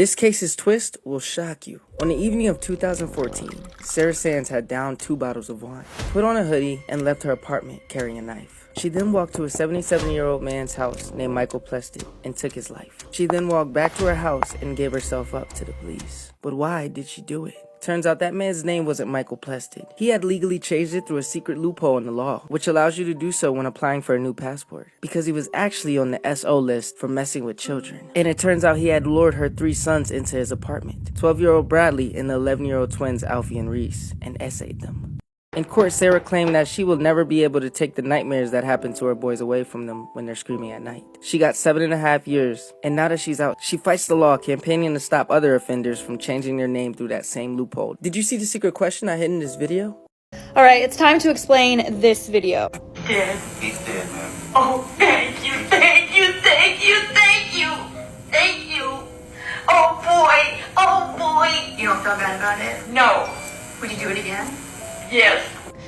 This case's twist will shock you. On the evening of 2014, Sarah Sands had downed 2 bottles of wine, put on a hoodie, and left her apartment carrying a knife. She then walked to a 77-year-old man's house named Michael Plested and took his life. She then walked back to her house and gave herself up to the police. But why did she do it? Turns out that man's name wasn't Michael Plested. He had legally changed it through a secret loophole in the law, which allows you to do so when applying for a new passport, because he was actually on the SO list for messing with children. And it turns out he had lured her 3 sons into his apartment, 12-year-old Bradley and the 11-year-old twins Alfie and Reese, and essayed them. In court, Sarah claimed that she will never be able to take the nightmares that happen to her boys away from them when they're screaming at night. She got 7.5 years, and now that she's out, she fights the law, campaigning to stop other offenders from changing their name through that same loophole. Did you see the secret question I hid in this video? Alright, it's time to explain this video. Dead. He's dead, man. Oh, thank you, thank you, thank you, thank you, thank you. Oh boy. You don't feel bad about it? No. Would you do it again? Yes.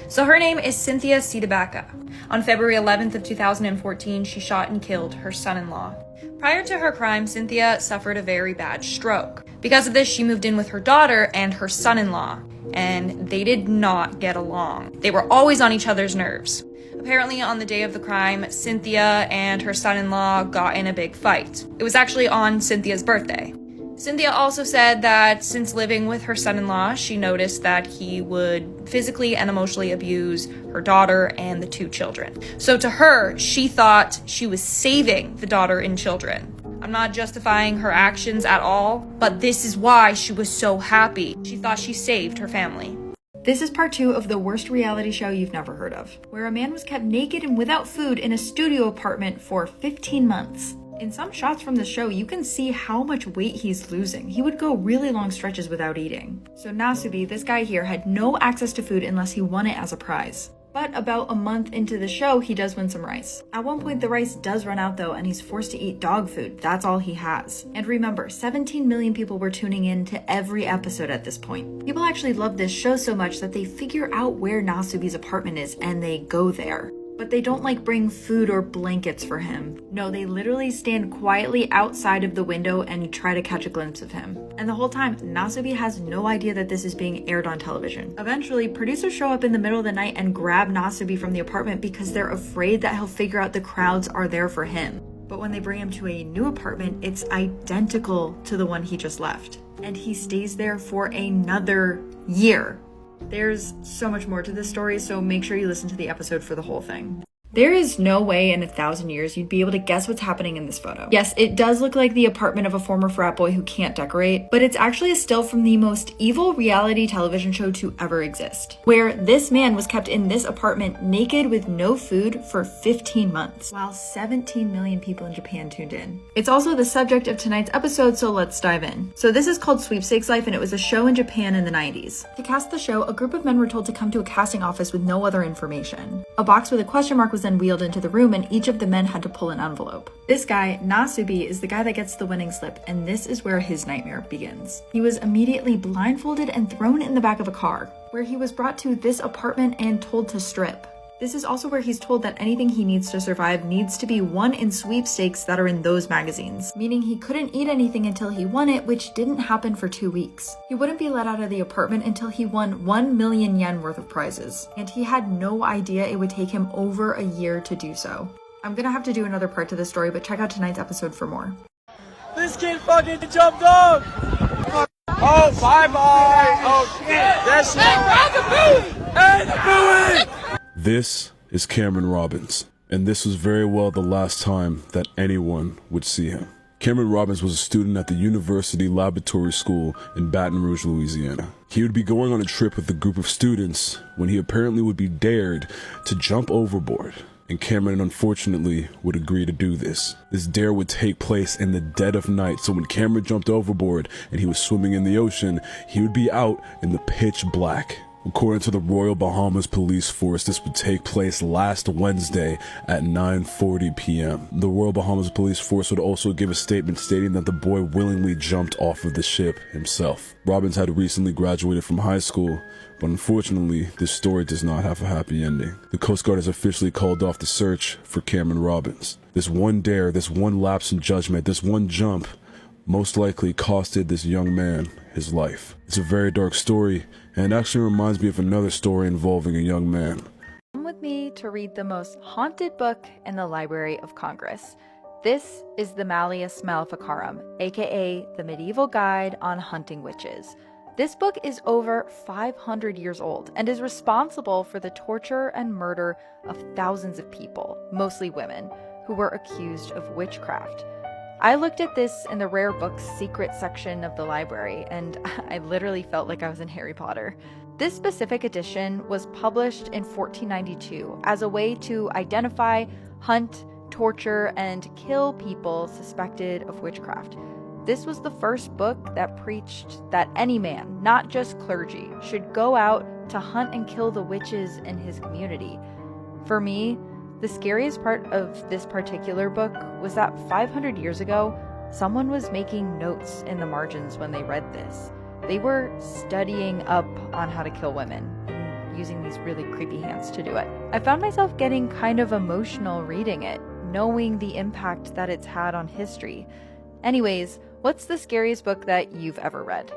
So her name is Cynthia Citabaca. On February 11th of 2014, she shot and killed her son-in-law. Prior to her crime, Cynthia suffered a very bad stroke. Because of this, she moved in with her daughter and her son-in-law, and they did not get along. They were always on each other's nerves. Apparently, on the day of the crime, Cynthia and her son-in-law got in a big fight. It was actually on Cynthia's birthday. Cynthia also said that since living with her son-in-law, she noticed that he would physically and emotionally abuse her daughter and the 2 children. So to her, she thought she was saving the daughter and children. I'm not justifying her actions at all, but this is why she was so happy. She thought she saved her family. This is part 2 of the worst reality show you've never heard of, where a man was kept naked and without food in a studio apartment for 15 months. In some shots from the show, you can see how much weight he's losing. He would go really long stretches without eating. So Nasubi, this guy here, had no access to food unless he won it as a prize. But about a month into the show, he does win some rice. At one point, the rice does run out though, and he's forced to eat dog food. That's all he has. And remember, 17 million people were tuning in to every episode at this point. People actually love this show so much that they figure out where Nasubi's apartment is and they go there. But they don't bring food or blankets for him. No, they literally stand quietly outside of the window and try to catch a glimpse of him. And the whole time, Nasubi has no idea that this is being aired on television. Eventually, producers show up in the middle of the night and grab Nasubi from the apartment because they're afraid that he'll figure out the crowds are there for him. But when they bring him to a new apartment, it's identical to the one he just left. And he stays there for another year. There's so much more to this story, so make sure you listen to the episode for the whole thing. There is no way in 1,000 years you'd be able to guess what's happening in this photo. Yes, it does look like the apartment of a former frat boy who can't decorate, but it's actually a still from the most evil reality television show to ever exist, where this man was kept in this apartment naked with no food for 15 months, while 17 million people in Japan tuned in. It's also the subject of tonight's episode, so let's dive in. So this is called Sweepstakes Life, and it was a show in Japan in the 90s. To cast the show, a group of men were told to come to a casting office with no other information. A box with a question mark was then wheeled into the room, and each of the men had to pull an envelope. This guy, Nasubi, is the guy that gets the winning slip, and this is where his nightmare begins. He was immediately blindfolded and thrown in the back of a car, where he was brought to this apartment and told to strip. This is also where he's told that anything he needs to survive needs to be won in sweepstakes that are in those magazines, meaning he couldn't eat anything until he won it, which didn't happen for 2 weeks. He wouldn't be let out of the apartment until he won 1 million yen worth of prizes, and he had no idea it would take him over a year to do so. I'm gonna have to do another part to this story, but check out tonight's episode for more. This kid fucking jumped off! Oh, bye-bye! Oh, shit! That's Hey, the buoy! This is Cameron Robbins, and this was very well the last time that anyone would see him. Cameron Robbins was a student at the University Laboratory School in Baton Rouge, Louisiana. He would be going on a trip with a group of students when he apparently would be dared to jump overboard, and Cameron unfortunately would agree to do this. This dare would take place in the dead of night, so when Cameron jumped overboard and he was swimming in the ocean, he would be out in the pitch black. According to the Royal Bahamas Police Force, this would take place last Wednesday at 9:40 p.m. The Royal Bahamas Police Force would also give a statement stating that the boy willingly jumped off of the ship himself. Robbins had recently graduated from high school, but unfortunately, this story does not have a happy ending. The Coast Guard has officially called off the search for Cameron Robbins. This one dare, this one lapse in judgment, this one jump most likely costed this young man his life. It's a very dark story, and it actually reminds me of another story involving a young man. Come with me to read the most haunted book in the Library of Congress. This is the Malleus Maleficarum, aka the Medieval Guide on Hunting Witches. This book is over 500 years old and is responsible for the torture and murder of thousands of people, mostly women, who were accused of witchcraft. I looked at this in the rare books secret section of the library, and I literally felt like I was in Harry Potter. This specific edition was published in 1492 as a way to identify, hunt, torture, and kill people suspected of witchcraft. This was the first book that preached that any man, not just clergy, should go out to hunt and kill the witches in his community. For me, the scariest part of this particular book was that 500 years ago, someone was making notes in the margins when they read this. They were studying up on how to kill women and using these really creepy hands to do it. I found myself getting kind of emotional reading it, knowing the impact that it's had on history. Anyways, what's the scariest book that you've ever read?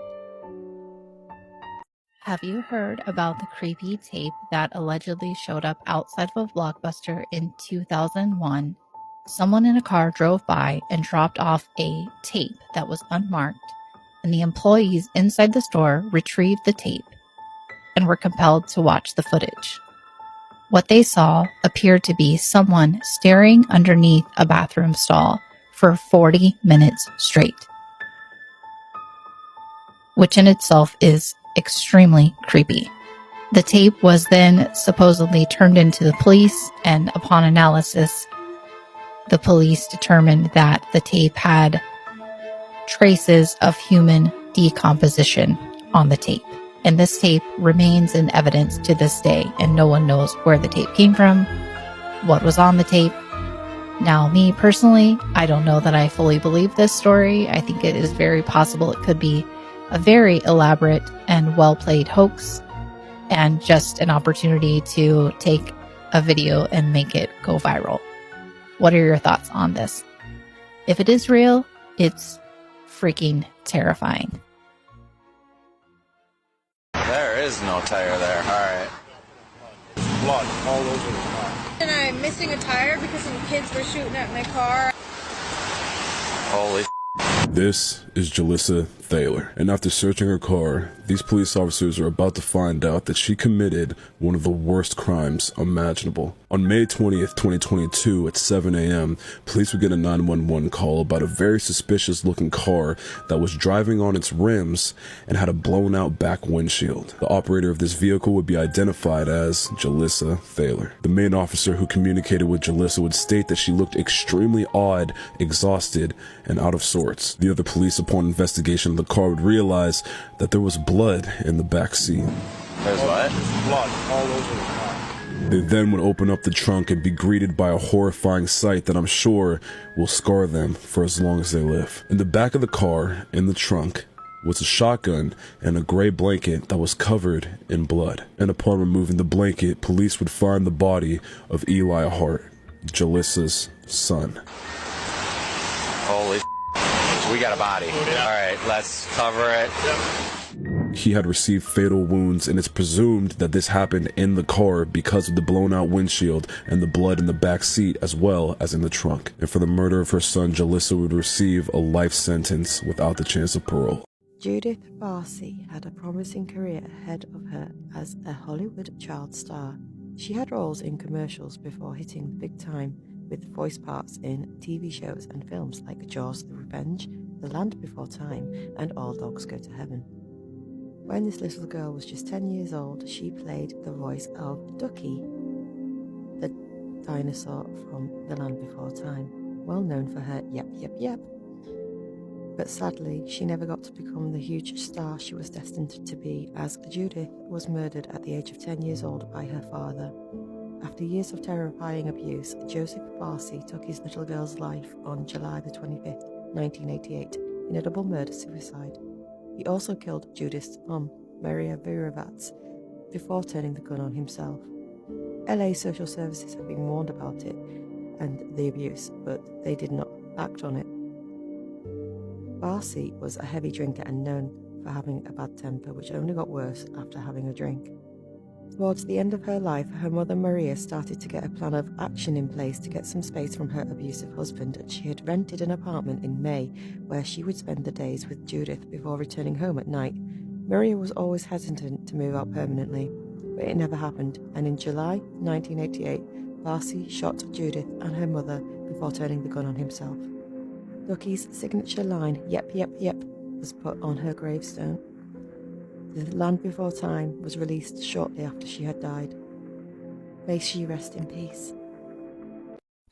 Have you heard about the creepy tape that allegedly showed up outside of a Blockbuster in 2001? Someone in a car drove by and dropped off a tape that was unmarked, and the employees inside the store retrieved the tape and were compelled to watch the footage. What they saw appeared to be someone staring underneath a bathroom stall for 40 minutes straight, which in itself is extremely creepy. The tape was then supposedly turned into the police, and upon analysis, the police determined that the tape had traces of human decomposition on the tape. And this tape remains in evidence to this day, and no one knows where the tape came from, what was on the tape. Now, me personally, I don't know that I fully believe this story. I think it is very possible it could be a very elaborate and well-played hoax, and just an opportunity to take a video and make it go viral. What are your thoughts on this? If it is real, it's freaking terrifying. There is no tire there. Alright. Blood all over the car. And I'm missing a tire because some kids were shooting at my car. Holy This is Jalissa Thaler, and after searching her car, these police officers are about to find out that she committed one of the worst crimes imaginable. On May 20th, 2022 at 7 a.m., police would get a 911 call about a very suspicious looking car that was driving on its rims and had a blown out back windshield. The operator of this vehicle would be identified as Jalissa Thaler. The main officer who communicated with Jalissa would state that she looked extremely odd, exhausted, and out of sorts. The other police, upon investigation of the car, would realize that there was blood in the back seat. There's what? blood all over the car. They then would open up the trunk and be greeted by a horrifying sight that I'm sure will scar them for as long as they live. In the back of the car, in the trunk, was a shotgun and a gray blanket that was covered in blood. And upon removing the blanket, police would find the body of Eli Hart, Jalissa's son. Holy we got a body. Alright, let's cover it. He had received fatal wounds, and it's presumed that this happened in the car because of the blown out windshield and the blood in the back seat as well as in the trunk. And for the murder of her son, Jalissa would receive a life sentence without the chance of parole. Judith Barcy had a promising career ahead of her as a Hollywood child star. She had roles in commercials before hitting the big time with voice parts in TV shows and films like Jaws the Revenge, The Land Before Time, and All Dogs Go to Heaven. When this little girl was just 10 years old, she played the voice of Ducky, the dinosaur from The Land Before Time, well known for her yep, yep, yep. But sadly, she never got to become the huge star she was destined to be, as Judith was murdered at the age of 10 years old by her father. After years of terrifying abuse, Joseph Barcy took his little girl's life on July the 25th, 1988, in a double murder-suicide. He also killed Judith's mum, Maria Viravats, before turning the gun on himself. LA social services have been warned about it and the abuse, but they did not act on it. Barcy was a heavy drinker and known for having a bad temper, which only got worse after having a drink. Towards the end of her life, her mother Maria started to get a plan of action in place to get some space from her abusive husband, and she had rented an apartment in May where she would spend the days with Judith before returning home at night. Maria was always hesitant to move out permanently, but it never happened, and in July 1988, Barcy shot Judith and her mother before turning the gun on himself. Ducky's signature line, "Yep, yep, yep," was put on her gravestone. The Land Before Time was released shortly after she had died. May she rest in peace.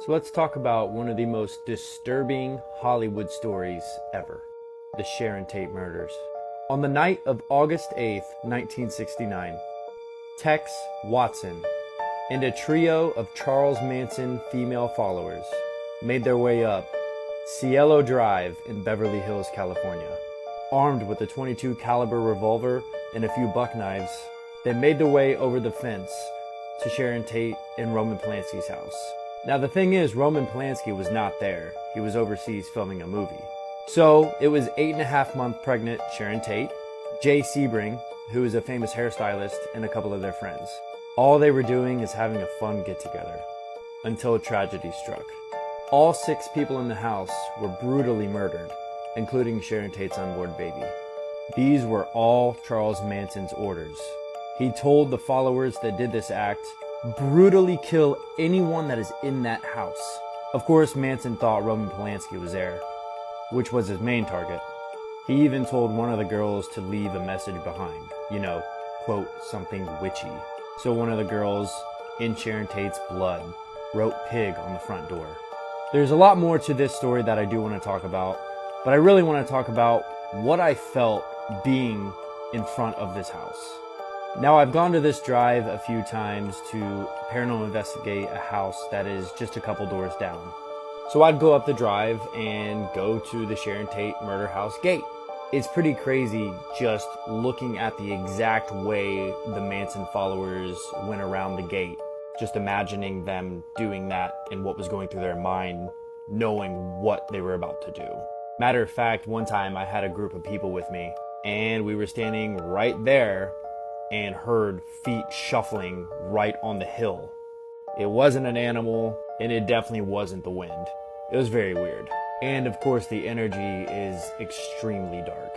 So let's talk about one of the most disturbing Hollywood stories ever, the Sharon Tate murders. On the night of August 8th, 1969, Tex Watson and a trio of Charles Manson female followers made their way up Cielo Drive in Beverly Hills, California. Armed with a .22 caliber revolver and a few buck knives, they made their way over the fence to Sharon Tate and Roman Polanski's house. Now the thing is, Roman Polanski was not there. He was overseas filming a movie. So it was 8.5-month pregnant Sharon Tate, Jay Sebring, who is a famous hairstylist, and a couple of their friends. All they were doing is having a fun get-together until tragedy struck. All 6 people in the house were brutally murdered, including Sharon Tate's unborn baby. These were all Charles Manson's orders. He told the followers that did this act, brutally kill anyone that is in that house. Of course, Manson thought Roman Polanski was there, which was his main target. He even told one of the girls to leave a message behind, quote, something witchy. So one of the girls, in Sharon Tate's blood, wrote pig on the front door. There's a lot more to this story that I do want to talk about, but I really want to talk about what I felt being in front of this house. Now, I've gone to this drive a few times to paranormal investigate a house that is just a couple doors down. So I'd go up the drive and go to the Sharon Tate murder house gate. It's pretty crazy just looking at the exact way the Manson followers went around the gate. Just imagining them doing that and what was going through their mind, knowing what they were about to do. Matter of fact, one time I had a group of people with me, and we were standing right there and heard feet shuffling right on the hill. It wasn't an animal, and it definitely wasn't the wind. It was very weird. And of course, the energy is extremely dark.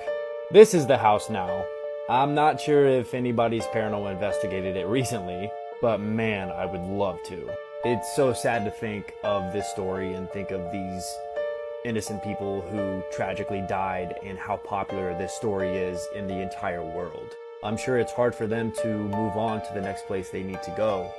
This is the house now. I'm not sure if anybody's paranormal investigated it recently, but man, I would love to. It's so sad to think of this story and think of these innocent people who tragically died and how popular this story is in the entire world. I'm sure it's hard for them to move on to the next place they need to go.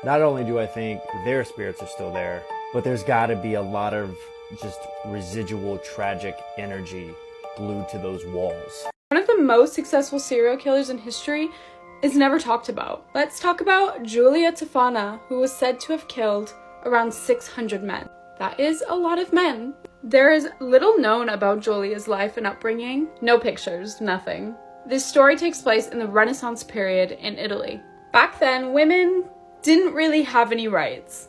Not only do I think their spirits are still there, but there's gotta be a lot of just residual tragic energy glued to those walls. One of the most successful serial killers in history is never talked about. Let's talk about Julia Tofana, who was said to have killed around 600 men. That is a lot of men. There is little known about Julia's life and upbringing. No pictures, nothing. This story takes place in the Renaissance period in Italy. Back then, women didn't really have any rights.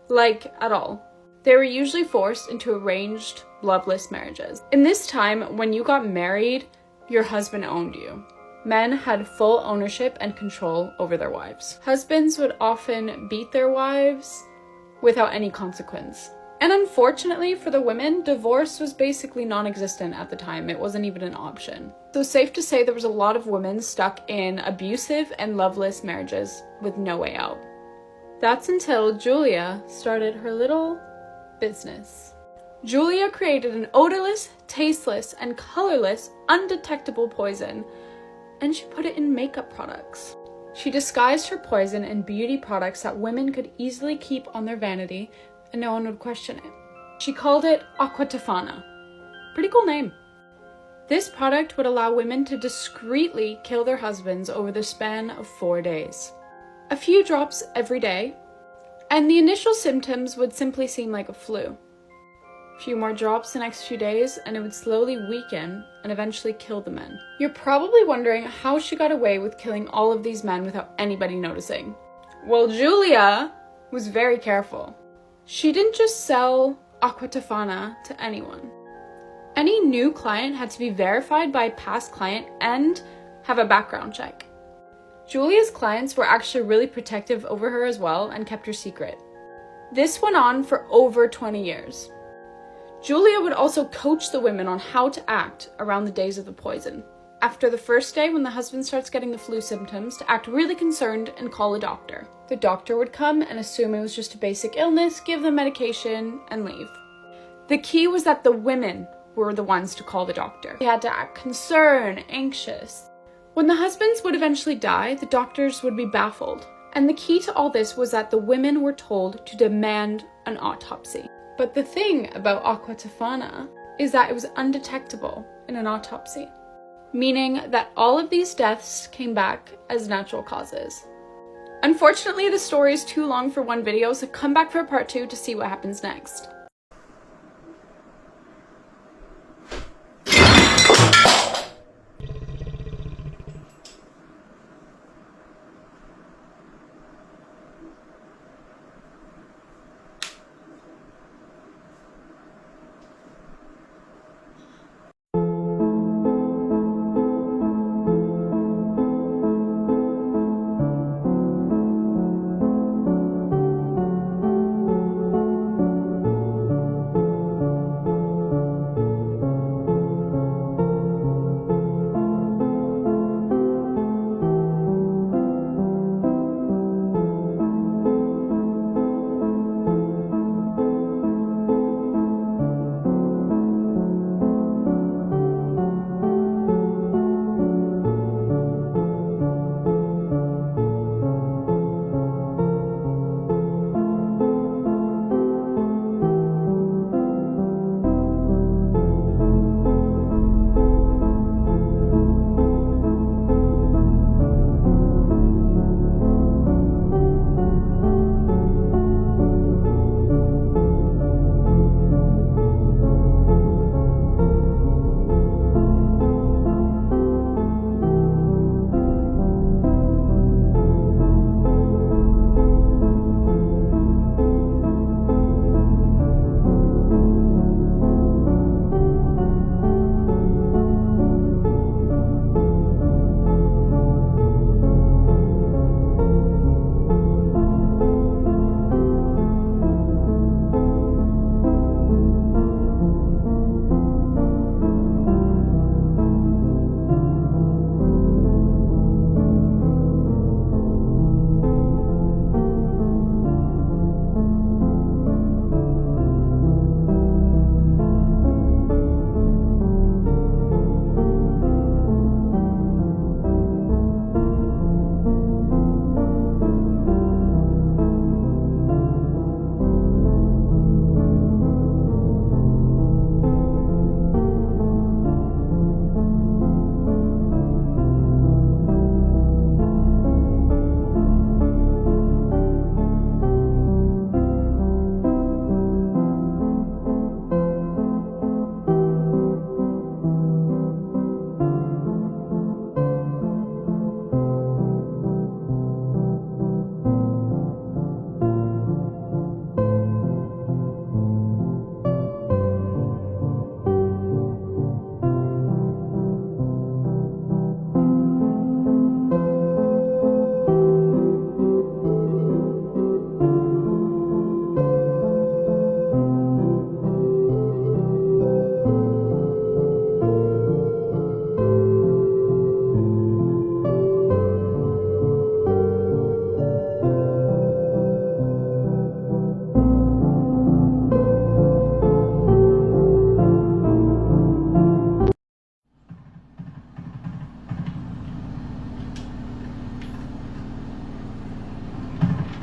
Like, at all. They were usually forced into arranged, loveless marriages. In this time, when you got married, your husband owned you. Men had full ownership and control over their wives. Husbands would often beat their wives without any consequence. And unfortunately for the women, divorce was basically non-existent at the time. It wasn't even an option. So safe to say there was a lot of women stuck in abusive and loveless marriages with no way out. That's until Julia started her little business. Julia created an odorless, tasteless, and colorless, undetectable poison, and she put it in makeup products. She disguised her poison in beauty products that women could easily keep on their vanity and no one would question it. She called it Aqua Tofana. Pretty cool name. This product would allow women to discreetly kill their husbands over the span of 4 days. A few drops every day, and the initial symptoms would simply seem like a flu. A few more drops the next few days, and it would slowly weaken and eventually kill the men. You're probably wondering how she got away with killing all of these men without anybody noticing. Well, Julia was very careful. She didn't just sell Aqua Tofana to anyone. Any new client had to be verified by a past client and have a background check. Julia's clients were actually really protective over her as well and kept her secret. This went on for over 20 years. Julia would also coach the women on how to act around the days of the poison. After the first day, when the husband starts getting the flu symptoms, to act really concerned and call a doctor. The doctor would come and assume it was just a basic illness, give them medication, and leave. The key was that the women were the ones to call the doctor. They had to act concerned, anxious. When the husbands would eventually die, the doctors would be baffled. And the key to all this was that the women were told to demand an autopsy. But the thing about Aqua Tofana is that it was undetectable in an autopsy, meaning that all of these deaths came back as natural causes. Unfortunately, the story is too long for one video, so come back for part 2 to see what happens next.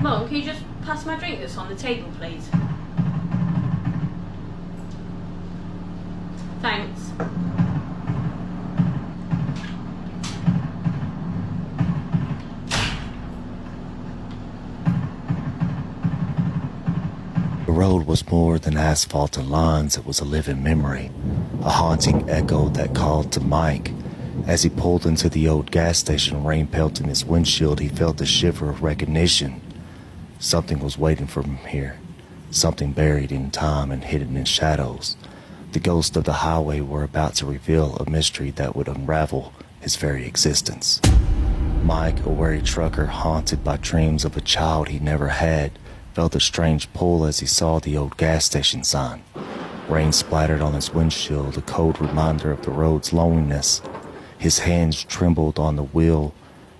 Mum, can you just pass my drink that's on the table, please? Thanks. The road was more than asphalt and lawns, it was a living memory, a haunting echo that called to Mike. As he pulled into the old gas station, rain pelting his windshield, he felt a shiver of recognition. Something was waiting for him here, something buried in time and hidden in shadows. The ghosts of the highway were about to reveal a mystery that would unravel his very existence. Mike, a weary trucker haunted by dreams of a child he never had, felt a strange pull as he saw the old gas station sign. Rain splattered on his windshield, a cold reminder of the road's loneliness. His hands trembled on the wheel,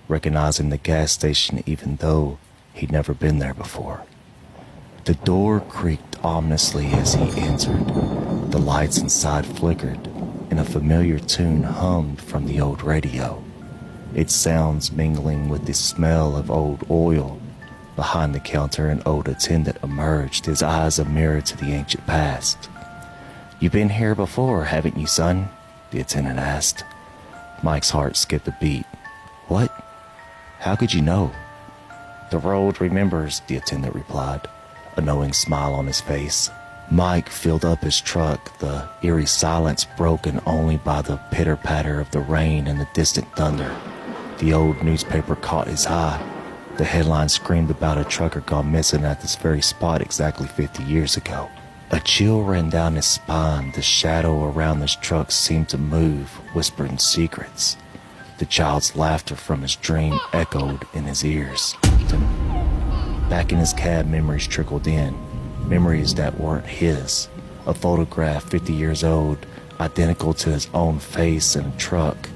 recognizing the gas station even though he'd never been there before. The door creaked ominously as he entered. The lights inside flickered, and a familiar tune hummed from the old radio, its sounds mingling with the smell of old oil. Behind the counter, an old attendant emerged, his eyes a mirror to the ancient past. "You've been here before, haven't you, son?" the attendant asked. Mike's heart skipped a beat. "What? How could you know?" "The road remembers," the attendant replied, a knowing smile on his face. Mike filled up his truck, the eerie silence broken only by the pitter-patter of the rain and the distant thunder. The old newspaper caught his eye. The headline screamed about a trucker gone missing at this very spot exactly 50 years ago. A chill ran down his spine. The shadow around his truck seemed to move, whispering secrets. The child's laughter from his dream echoed in his ears. Back in his cab, memories trickled in. Memories that weren't his. A photograph 50 years old, identical to his own face in a truck,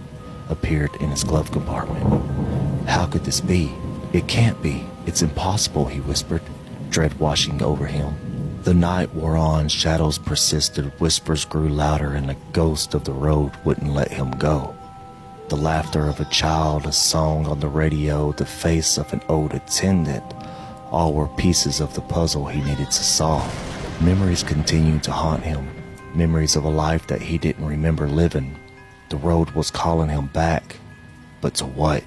appeared in his glove compartment. How could this be? It can't be. It's impossible, he whispered, dread washing over him. The night wore on, shadows persisted, whispers grew louder, and the ghost of the road wouldn't let him go. The laughter of a child, a song on the radio, the face of an old attendant, all were pieces of the puzzle he needed to solve. Memories continued to haunt him, memories of a life that he didn't remember living. The road was calling him back, but to what?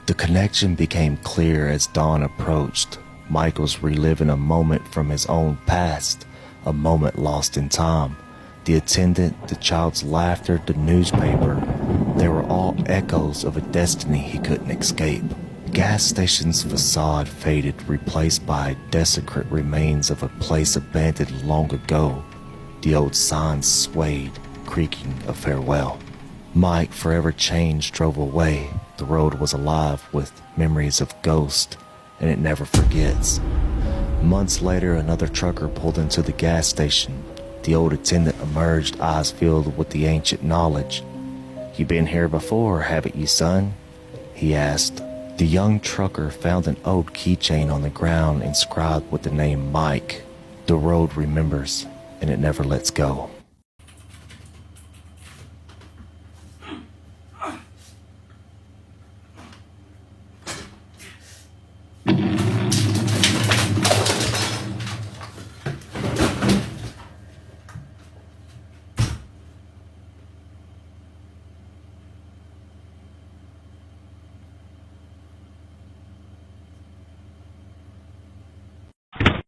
The connection became clear as dawn approached. Mike was reliving a moment from his own past, a moment lost in time. The attendant, the child's laughter, the newspaper, they were all echoes of a destiny he couldn't escape. The gas station's facade faded, replaced by desecrate remains of a place abandoned long ago. The old sign swayed, creaking a farewell. Mike, forever changed, drove away. The road was alive with memories of ghosts, and it never forgets. Months later, another trucker pulled into the gas station. The old attendant emerged, eyes filled with the ancient knowledge. "You been here before, haven't you, son?" he asked. The young trucker found an old keychain on the ground inscribed with the name Mike. The road remembers, and it never lets go.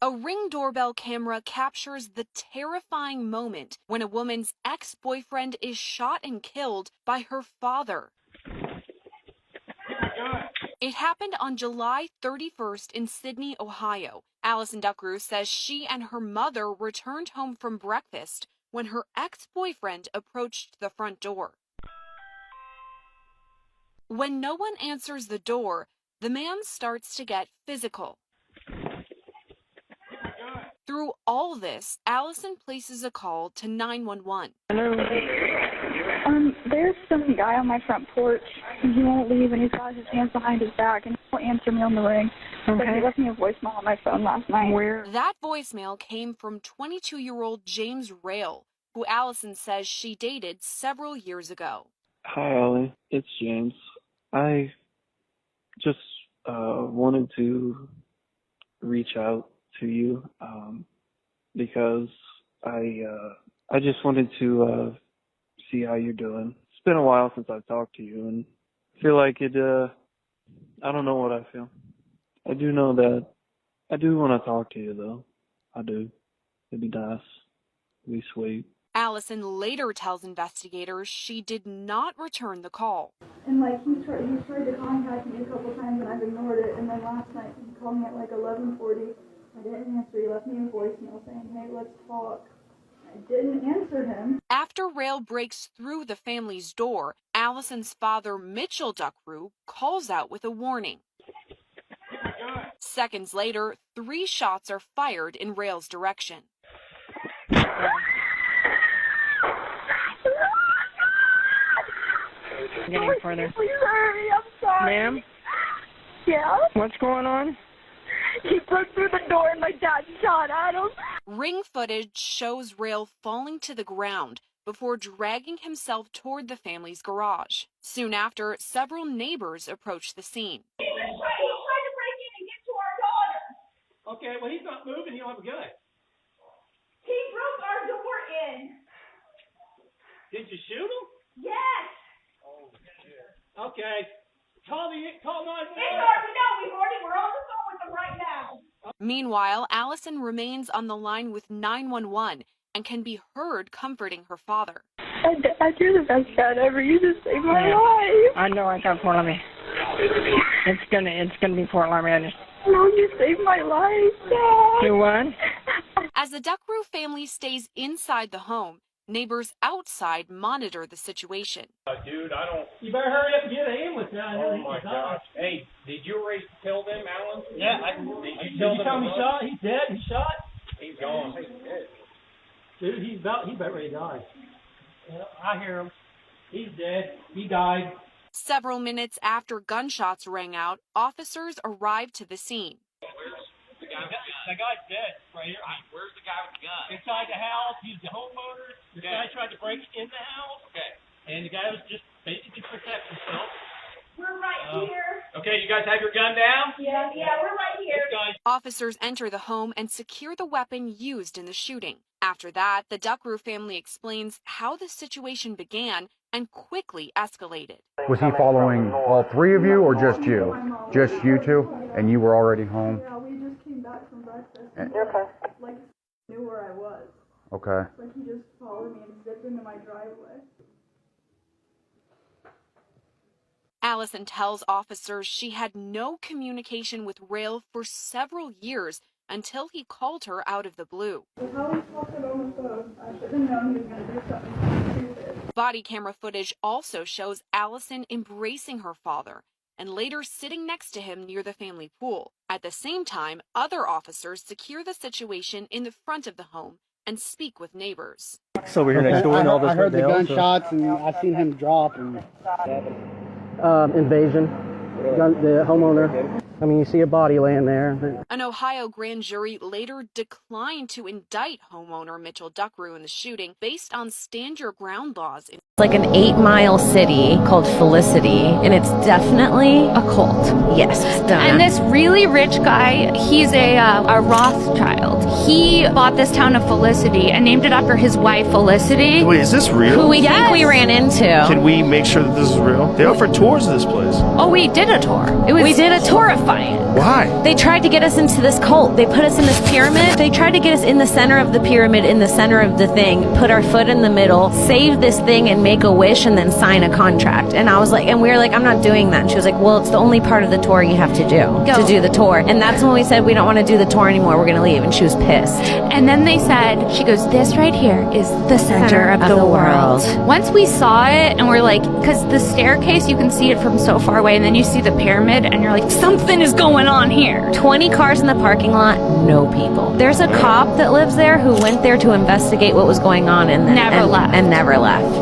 A Ring doorbell camera captures the terrifying moment when a woman's ex-boyfriend is shot and killed by her father. It happened on July 31st in Sydney, Ohio. Allison Duckrew says she and her mother returned home from breakfast when her ex-boyfriend approached the front door. When no one answers the door, the man starts to get physical. Through all this, Allison places a call to 911. Hello. There's some guy on my front porch, and he won't leave, and he's got his hands behind his back, and he won't answer me on the ring. Okay. But he left me a voicemail on my phone last night. That voicemail came from 22-year-old James Rail, who Allison says she dated several years ago. Hi, Allie. It's James. I just wanted to reach out to you because I just wanted to see how you're doing. It's been a while since I've talked to you, and I feel like it. I don't know what I feel. I do know that I do want to talk to you, though. I do. It'd be nice. It'd be sweet. Allison later tells investigators she did not return the call. And he tried to contact me a couple times, and I've ignored it. And then last night he called me at 11:40. I didn't answer. He left me a voicemail saying, "Hey, let's talk." I didn't answer him. After Rail breaks through the family's door, Allison's father, Mitchell Duckrew, calls out with a warning. Seconds later, 3 shots are fired in Rail's direction. Getting further. Please hurry, I'm sorry. Ma'am? Yeah? What's going on? He broke through the door and my dad shot at him. Ring footage shows Rail falling to the ground before dragging himself toward the family's garage. Soon after, several neighbors approached the scene. He tried to break in and get to our daughter. Okay, well, he's not moving. He'll have a gun. He broke our door in. Did you shoot him? Yes. Okay. Call 911. It's already done. We're on the phone with them right now. Meanwhile, Allison remains on the line with 911 and can be heard comforting her father. Dad, you're the best dad ever. You just saved my life. I know I got Fort Laramie. It's gonna be Fort Laramie. No, you saved my life, Dad. You what? As the Duckrew family stays inside the home, neighbors outside monitor the situation. Dude, I don't... You better hurry up and get an ambulance down here. Oh, my gosh. Hey, did you already tell them, Alan? Yeah. Did you tell me he shot? He's dead? He shot? He's gone. Dude, he's about ready to die. Yeah, I hear him. He's dead. He died. Several minutes after gunshots rang out, officers arrived to the scene. The guy's dead right here. Where's the guy with the gun? Inside the house. He's the homeowner. The guy tried to break in the house. Okay. And the guy was just basically protecting himself. We're right here. Okay, you guys have your gun down? Yeah, we're right here. Officers enter the home and secure the weapon used in the shooting. After that, the Duckrew family explains how the situation began and quickly escalated. Was he following all 3 of you or just you? Just you 2? And you were already home? Yeah, we just came back from breakfast. You're okay. Like, knew where I was. Okay. Like, he just followed me and zipped into my driveway. Allison tells officers she had no communication with Rail for several years until he called her out of the blue. How we talked it on the phone, I should have known he was going to do something stupid. Body camera footage also shows Allison embracing her father and later sitting next to him near the family pool. At the same time, other officers secure the situation in the front of the home and speak with neighbors. So we're here next door and all this. I heard the gunshots and I've seen him drop. And invasion. The homeowner. I mean, you see a body laying there. An Ohio grand jury later declined to indict homeowner Mitchell Duckrew in the shooting based on stand your ground laws. It's like an 8-mile city called Felicity, and it's definitely a cult. Yes. And this really rich guy, he's a Rothschild. He bought this town of Felicity and named it after his wife, Felicity. Wait, is this real? Who we think we ran into. Can we make sure that this is real? They offered tours of this place. Oh, we did a tour. We did a tour. Why? They tried to get us into this cult. They put us in this pyramid. They tried to get us in the center of the pyramid, in the center of the thing, put our foot in the middle, save this thing and make a wish and then sign a contract. And I was like, and we were like, I'm not doing that. And she was like, well, it's the only part of the tour you have to do the tour. And that's when we said, we don't want to do the tour anymore. We're going to leave. And she was pissed. And then they said, she goes, this right here is the center of the world. Once we saw it and we're like, because the staircase, you can see it from so far away and then you see the pyramid and you're like, something is going on here. 20 cars in the parking lot, no people. There's a cop that lives there who went there to investigate what was going on and never left.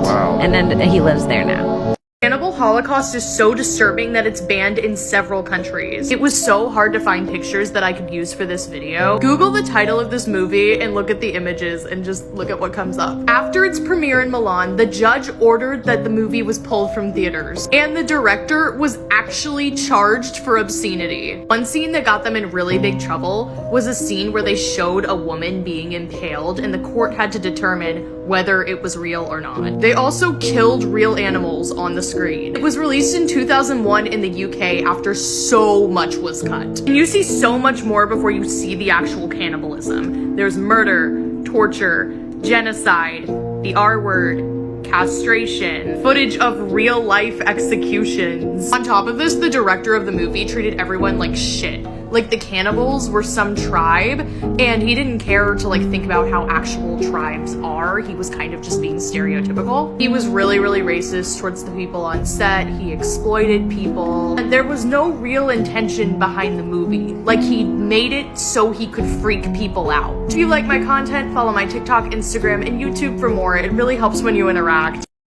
Wow. And then he lives there now. Cannibal Holocaust is so disturbing that it's banned in several countries. It was so hard to find pictures that I could use for this video. Google the title of this movie and look at the images and just look at what comes up. After its premiere in Milan, the judge ordered that the movie was pulled from theaters, and the director was actually charged for obscenity. One scene that got them in really big trouble was a scene where they showed a woman being impaled and the court had to determine whether it was real or not. They also killed real animals on the screen. It was released in 2001 in the UK after so much was cut. And you see so much more before you see the actual cannibalism. There's murder, torture, genocide, the R word, castration, footage of real life executions. On top of this, the director of the movie treated everyone like shit. like the cannibals were some tribe, and he didn't care to like think about how actual tribes are. He was kind of just being stereotypical. He was really, really racist towards the people on set. He exploited people. And there was no real intention behind the movie. Like, he made it so he could freak people out. If you like my content, follow my TikTok, Instagram, and YouTube for more. It really helps when you interact.